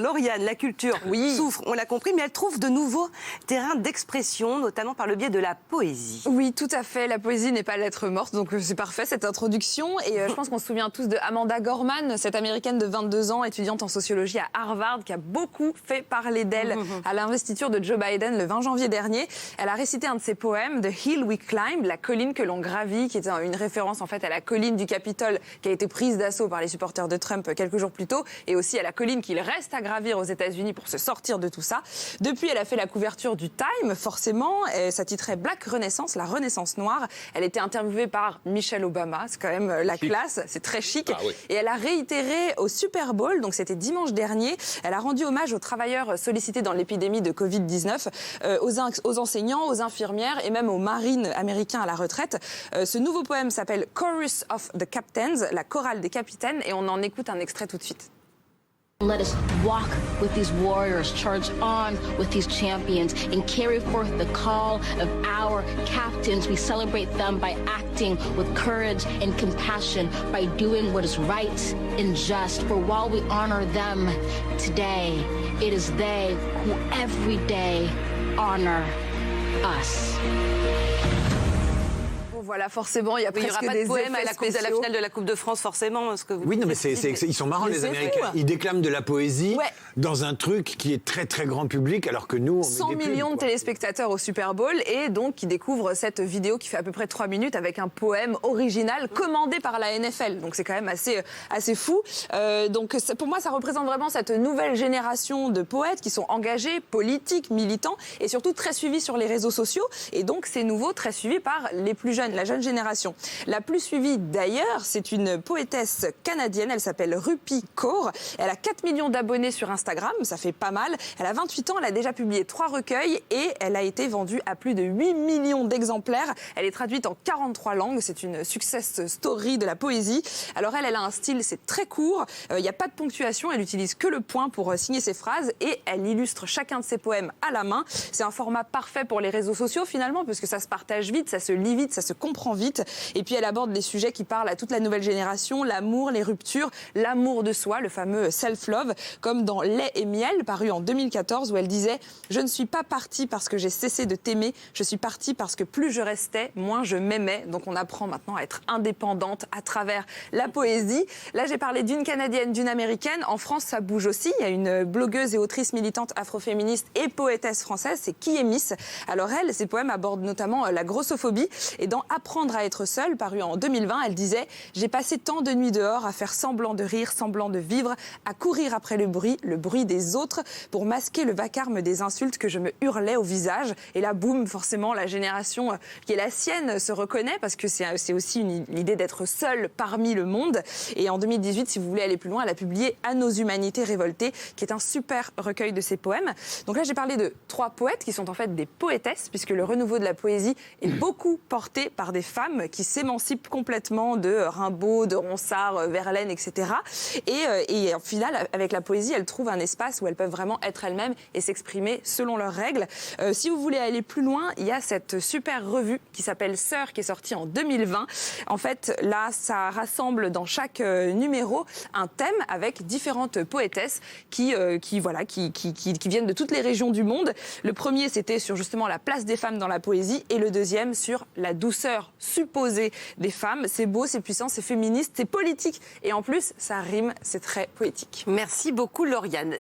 Lauriane, la culture souffre, on l'a compris, mais elle trouve de nouveaux terrains d'expression, notamment par le biais de la poésie. Oui, tout à fait. La poésie n'est pas lettre morte, donc c'est parfait cette introduction. Et je pense qu'on se souvient tous de Amanda Gorman, cette américaine de 22 ans, étudiante en sociologie à Harvard, qui a beaucoup fait parler d'elle à l'investiture de Joe Biden le 20 janvier dernier. Elle a récité un de ses poèmes, The Hill We Climb, la colline que l'on gravit, qui est une référence en fait à la colline du Capitole qui a été prise d'assaut par les supporters de Trump quelques jours plus tôt, et aussi à la colline qu'il reste à gravir aux États-Unis pour se sortir de tout ça. Depuis, elle a fait la couverture du Time, forcément. Et ça titrait Black Renaissance, la Renaissance noire. Elle était interviewée par Michelle Obama, c'est quand même la classe, c'est très chic. Ah oui. Et elle a réitéré au Super Bowl, donc c'était dimanche dernier, elle a rendu hommage aux travailleurs sollicités dans l'épidémie de Covid-19, aux enseignants, aux infirmières et même aux marines américains à la retraite. Ce nouveau poème s'appelle Chorus of the Captains, la chorale des capitaines, et on en écoute un extrait tout de suite. Let us walk with these warriors, charge on with these champions, and carry forth the call of our captains. We celebrate them by acting with courage and compassion, by doing what is right and just. For while we honor them today, it is they who every day honor us. Voilà, forcément, il y a presque aura pas de des poème à effets la spéciaux. finale de la Coupe de France, forcément. Parce que Oui, non, mais ils sont marrants, Mais les c'est Américains. fou. Ils déclament de la poésie Ouais. dans un truc qui est très, très grand public, alors que nous, on 100 met des pubs, millions de quoi. téléspectateurs au Super Bowl, et donc qui découvrent cette vidéo qui fait à peu près 3 minutes avec un poème original commandé par la NFL. Donc c'est quand même assez fou. Donc pour moi, ça représente vraiment cette nouvelle génération de poètes qui sont engagés, politiques, militants, et surtout très suivis sur les réseaux sociaux. Et donc c'est nouveau, très suivi par les plus jeunes, la jeune génération. La plus suivie d'ailleurs, c'est une poétesse canadienne, elle s'appelle Rupi Kaur. Elle a 4 millions d'abonnés sur Instagram, ça fait pas mal. Elle a 28 ans, elle a déjà publié 3 recueils et elle a été vendue à plus de 8 millions d'exemplaires. Elle est traduite en 43 langues, c'est une success story de la poésie. Alors elle a un style, c'est très court, il n'y a pas de ponctuation, elle utilise que le point pour signer ses phrases et elle illustre chacun de ses poèmes à la main. C'est un format parfait pour les réseaux sociaux finalement, parce que ça se partage vite, ça se lit vite, ça se comprend vite. Et puis elle aborde des sujets qui parlent à toute la nouvelle génération, l'amour, les ruptures, l'amour de soi, le fameux self-love, comme dans Lait et miel, paru en 2014, où elle disait « Je ne suis pas partie parce que j'ai cessé de t'aimer, je suis partie parce que plus je restais, moins je m'aimais ». Donc on apprend maintenant à être indépendante à travers la poésie. Là j'ai parlé d'une Canadienne, d'une Américaine. En France ça bouge aussi, il y a une blogueuse et autrice militante afroféministe et poétesse française, c'est Kiemis. Alors elle, ses poèmes abordent notamment la grossophobie, et dans Apprendre à être seule, paru en 2020, elle disait « J'ai passé tant de nuits dehors à faire semblant de rire, semblant de vivre, à courir après le bruit des autres, pour masquer le vacarme des insultes que je me hurlais au visage. » Et là, boum, forcément, la génération qui est la sienne se reconnaît, parce que c'est aussi l'idée d'être seule parmi le monde. Et en 2018, si vous voulez aller plus loin, elle a publié « À nos humanités révoltées », qui est un super recueil de ses poèmes. Donc là, j'ai parlé de 3 poètes qui sont en fait des poétesses, puisque le renouveau de la poésie est beaucoup porté par des femmes qui s'émancipent complètement de Rimbaud, de Ronsard, Verlaine, etc. Et en final, avec la poésie, elles trouvent un espace où elles peuvent vraiment être elles-mêmes et s'exprimer selon leurs règles. Si vous voulez aller plus loin, il y a cette super revue qui s'appelle Sœur, qui est sortie en 2020. En fait, là, ça rassemble dans chaque numéro un thème avec différentes poétesses qui viennent de toutes les régions du monde. Le premier, c'était sur justement la place des femmes dans la poésie, et le deuxième sur la douceur supposée des femmes. C'est beau, c'est puissant, c'est féministe, c'est politique, et en plus, ça rime, c'est très poétique. Merci beaucoup, Lauriane.